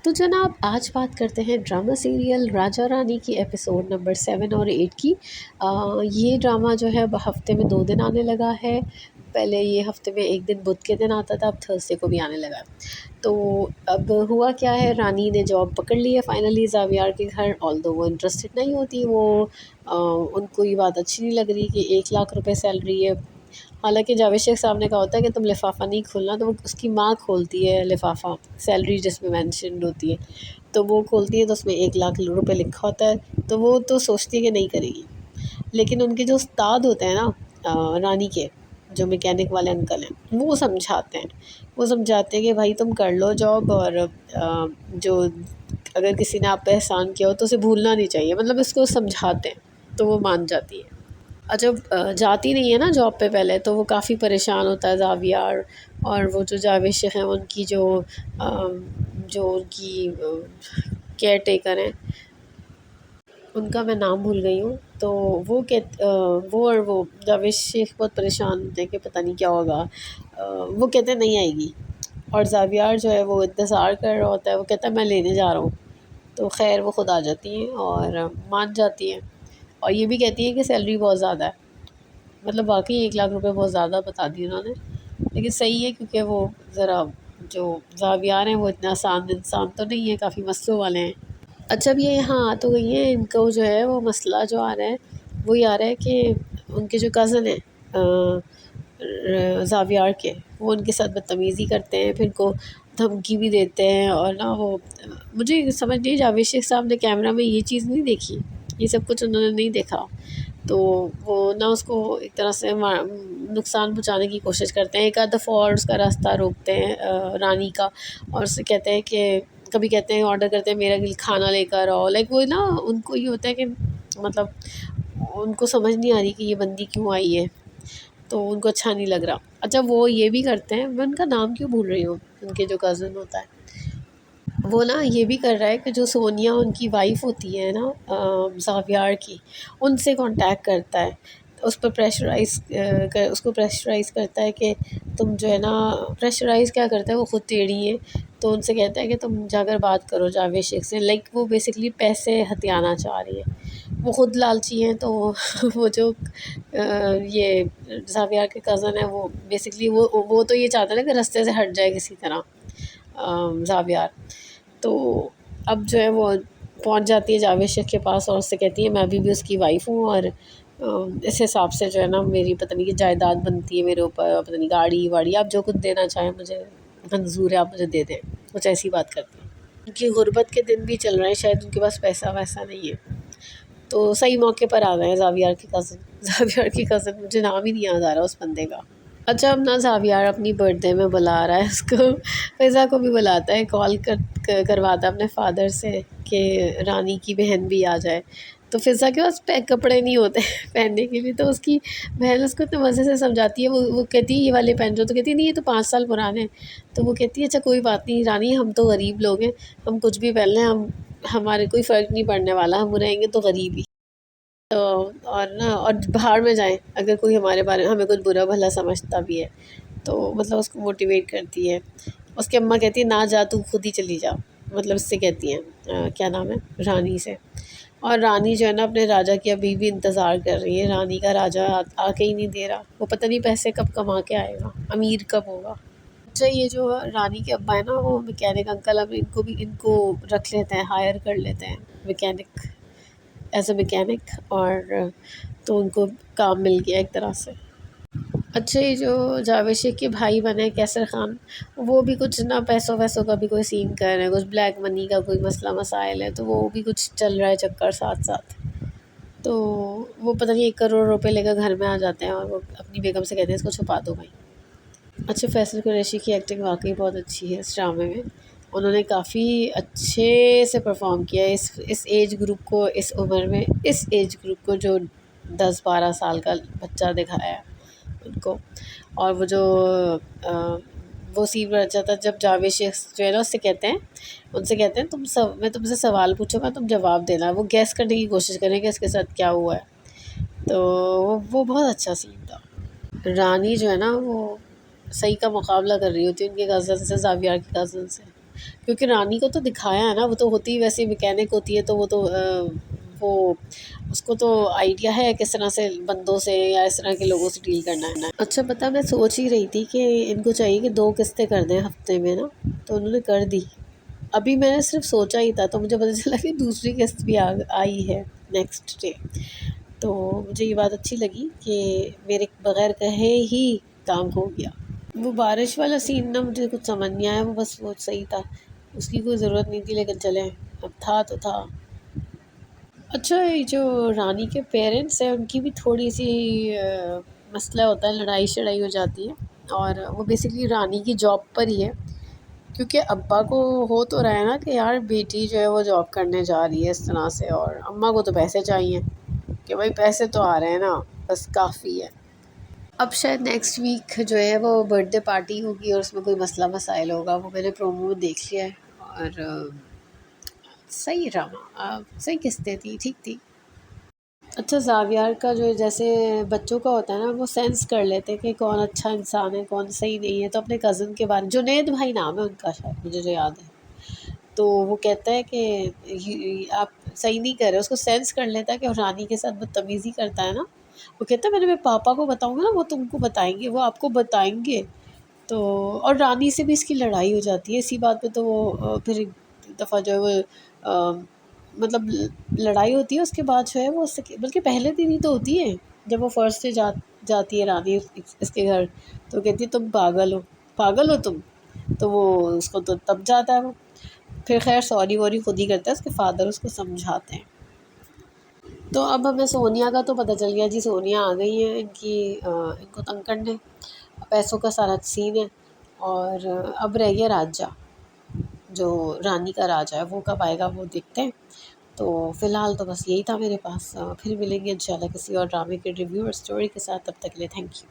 तो जनाब आज बात करते हैं ड्रामा सीरियल राजा रानी की एपिसोड नंबर 7 और 8 की। ये ड्रामा जो है अब हफ्ते में 2 दिन आने लगा है। पहले ये हफ्ते में एक दिन बुध के दिन आता था, अब थर्सडे को भी आने लगा है। तो अब हुआ क्या है, रानी ने जॉब पकड़ ली है फाइनली ज़ावियार के घर। ऑल्दो वो इंटरेस्टेड नहीं होती, वो उनको ये बात अच्छी नहीं लग रही कि 1 लाख रुपए सैलरी है। हालांकि जावेद शेख साहब ने कहा होता है कि तुम लिफाफा नहीं खोलना, तो वो उसकी माँ खोलती है लिफाफा, सैलरी जिसमें मेंशन होती है। तो वो खोलती है तो उसमें 1 लाख रुपए लिखा होता है। तो वो तो सोचती है कि नहीं करेगी, लेकिन उनके जो उस्ताद होते हैं ना, रानी के जो मैकेनिक वाले अंकल हैं, वो समझाते हैं। वो समझाते हैं कि भाई तुम कर लो जॉब, और जो अगर किसी ने आप पे एहसान किया हो तो उसे भूलना नहीं चाहिए, मतलब इसको समझाते हैं तो वो मान जाती है। और जब जाती नहीं है ना जॉब पे पहले, तो वो काफ़ी परेशान होता है ज़ावियार। और वो जो जावेद शेख हैं उनकी जो उनकी केयर टेकर हैं, उनका मैं नाम भूल गई हूँ। तो वो और वो जावेद शेख बहुत परेशान होते हैं कि पता नहीं क्या होगा। वो कहते हैं नहीं आएगी, और ज़ावियार जो है वो इंतज़ार कर रहा होता है। वो कहता है मैं लेने जा रहा हूँ। तो खैर वो खुद आ जाती हैं और मान जाती हैं, और ये भी कहती हैं कि सैलरी बहुत ज़्यादा है। मतलब वाक़ई 1 लाख रुपए बहुत ज़्यादा बता दिए उन्होंने, लेकिन सही है क्योंकि वो ज़रा जो ज़ावियार हैं वो इतना आसान इंसान तो नहीं है, काफ़ी मसलों वाले हैं। अच्छा, अब ये यहाँ आ तो गई हैं, इनको जो है वो मसला जो आ रहा है वो ये आ रहा है कि उनके जो कज़न हैं ज़ावियार के, वो उनके साथ बदतमीज़ी करते हैं, फिर इनको धमकी भी देते हैं। और ना वो मुझे समझ नहीं, जावेद शेख साहब ने कैमरा में ये चीज़ नहीं देखी, ये सब कुछ उन्होंने नहीं देखा। तो वो ना उसको एक तरह से नुकसान पहुँचाने की कोशिश करते हैं। एक आध दफ़ा और उसका रास्ता रोकते हैं रानी का, और उससे कहते हैं कि कभी कहते हैं ऑर्डर करते हैं मेरा लिए खाना लेकर आओ। लाइक वो ना उनको ये होता है कि मतलब उनको समझ नहीं आ रही कि ये बंदी क्यों आई है, तो उनको अच्छा नहीं लग रहा। अच्छा, वो ये भी करते हैं, मैं उनका नाम क्यों भूल रही हूँ, उनके जो कज़न होता है वो ना ये भी कर रहा है कि जो सोनिया उनकी वाइफ़ होती है ना ज़ावियार की, उनसे कांटेक्ट करता है। उस पर उसको प्रेशराइज़ करता है कि तुम जो है ना, प्रेशराइज़ क्या करता है, वो खुद टेढ़ी है। तो उनसे कहता है कि तुम जाकर बात करो जावेद शेख से। लाइक वो बेसिकली पैसे हथियाना चाह रही है, वो खुद लालची हैं। तो वो जो ये ज़ावियार के कज़न है, वो बेसिकली वो तो ये चाहता है ना कि रास्ते से हट जाए किसी तरह ज़ावियार। तो अब जो है वो पहुंच जाती है जावेद शेख के पास, और उससे कहती है मैं अभी भी उसकी वाइफ़ हूँ, और इस हिसाब से जो है ना मेरी पता नहीं कि जायदाद बनती है मेरे ऊपर, पता नहीं गाड़ी वाड़ी, आप जो कुछ देना चाहें मुझे मंजूर है, आप मुझे दे दें। कुछ ऐसी बात करती है। उनकी गुर्बत के दिन भी चल रहे हैं, शायद उनके पास पैसा वैसा नहीं है। तो सही मौके पर आ गए हैं ज़ावियार के कज़न। ज़ावियार की कज़न, मुझे नाम ही नहीं याद आ रहा उस बंदे का। अच्छा, अब ना ज़ावियार अपनी बर्थडे में बुला रहा है उसको, फ़िज़ा को भी बुलाता है, कॉल करवाता है अपने फ़ादर से कि रानी की बहन भी आ जाए। तो फ़िज़ा के पास कपड़े नहीं होते पहनने के लिए, तो उसकी बहन उसको इतने मज़े से समझाती है। वो कहती है ये वाले पहन लो, तो कहती है नहीं ये तो 5 साल पुराने हैं। तो वो कहती है अच्छा कोई बात नहीं रानी, हम तो गरीब लोग हैं, हम कुछ भी पहन लें, हमारे कोई फ़र्क नहीं पड़ने वाला, हम रहेंगे तो गरीब ही। तो और ना, और बाहर में जाएँ अगर कोई हमारे बारे में हमें कुछ बुरा भला समझता भी है, तो मतलब उसको मोटिवेट करती है। उसकी अम्मा कहती है ना जा, तू खुद ही चली जा, मतलब इससे कहती हैं क्या नाम है, रानी से। और रानी जो है ना अपने राजा की अभी भी इंतज़ार कर रही है, रानी का राजा आके ही नहीं दे रहा। वो पता नहीं पैसे कब कमा के आएगा, अमीर कब होगा। अच्छा, ये जो रानी के अब्बा है ना, वो मैकेनिक अंकल, अब इनको रख लेते हैं, हायर कर लेते हैं मैकेनिक, एज अ मैकेनिक। और तो उनको काम मिल गया एक तरह से। अच्छा, ये जो जावेद शेख के भाई बने कैसर ख़ान, वो भी कुछ ना पैसों वैसों का भी कोई सीन कर रहे हैं, कुछ ब्लैक मनी का कोई मसला मसाइल है, तो वो भी कुछ चल रहा है चक्कर साथ साथ। तो वो पता नहीं 1 करोड़ रुपए लेकर घर में आ जाते हैं, और वो अपनी बेगम से कहते हैं इसको छुपा दो भाई। अच्छा, फैसल कुरैशी की एक्टिंग वाकई बहुत अच्छी है इस ड्रामे में। उन्होंने काफ़ी अच्छे से परफॉर्म किया है इस एज ग्रुप को, इस उम्र में इस एज ग्रुप को, जो 10-12 साल का बच्चा दिखाया है उनको। और वो जो अ, वो सीन में अच्छा था जब जावेद शेख जो है ना उनसे कहते हैं मैं तुमसे सवाल पूछूंगा, तुम जवाब देना। वो गैस करने की कोशिश करेंगे इसके साथ क्या हुआ है। तो वो बहुत अच्छा सीन था। रानी जो है ना वो सही का मुकाबला कर रही होती है उनके कज़न से, ज़ावियार के कज़न से। क्योंकि रानी को तो दिखाया है ना, वो तो होती वैसे मैकेनिक होती है, तो वो तो वो उसको तो आइडिया है किस तरह से बंदों से या इस तरह के लोगों से डील करना है। अच्छा पता, मैं सोच ही रही थी कि इनको चाहिए कि 2 किस्तें कर दें हफ्ते में ना, तो उन्होंने कर दी। अभी मैंने सिर्फ सोचा ही था, तो मुझे पता चला कि दूसरी किस्त भी आ आई है नेक्स्ट डे। तो मुझे ये बात अच्छी लगी कि मेरे बगैर कहे ही काम हो गया। वो बारिश वाला सीन ना मुझे कुछ समझ नहीं आया, वो बस वो सही था, उसकी कोई ज़रूरत नहीं थी, लेकिन चलें अब था तो था। अच्छा, ये जो रानी के पेरेंट्स हैं उनकी भी थोड़ी सी मसला होता है, लड़ाई शड़ाई हो जाती है, और वो बेसिकली रानी की जॉब पर ही है। क्योंकि अब्बा को हो तो रहा है ना कि यार बेटी जो है वो जॉब करने जा रही है इस तरह से, और अम्मा को तो पैसे चाहिए कि भाई पैसे तो आ रहे हैं ना, बस काफ़ी है। अब शायद नेक्स्ट वीक जो है वो बर्थडे पार्टी होगी और उसमें कोई मसला मसाइल होगा, वो मैंने प्रोमो में देख लिया है। और सही रहा, सही किस्तें थी, ठीक थी। अच्छा, ज़ावियार का जो जैसे बच्चों का होता है ना, वो सेंस कर लेते हैं कि कौन अच्छा इंसान है कौन सही नहीं है। तो अपने कज़न के बारे में, जुनैद भाई नाम है उनका शायद, मुझे जो याद है, तो वो कहता है कि आप सही नहीं कर रहे, उसको सेंस कर लेता है कि रानी के साथ बदतमीज़ी करता है ना। वो कहता है मैंने मेरे पापा को बताऊंगा ना, वो तुमको बताएंगे, वो आपको बताएंगे। तो और रानी से भी इसकी लड़ाई हो जाती है इसी बात पे। तो वो फिर एक दफ़ा जो है वो मतलब लड़ाई होती है, उसके बाद जो है वो उससे, बल्कि पहले दिन ही तो होती है, जब वो फर्स्ट से जाती है रानी इसके घर, तो कहती है तुम पागल हो तुम। तो वो उसको तो तब जाता है वो, फिर खैर सॉरी वॉरी खुद ही करता है, उसके फादर उसको समझाते हैं। तो अब हमें सोनिया का तो पता चल गया जी, सोनिया आ गई है इनकी इनको तंग करने, पैसों का सारा सीन है। और अब रह गया राजा, जो रानी का राजा है, वो कब आएगा वो देखते हैं। तो फ़िलहाल तो बस यही था मेरे पास, फिर मिलेंगे इंशाल्लाह किसी और ड्रामे के रिव्यू और स्टोरी के साथ, तब तक के लिए थैंक यू।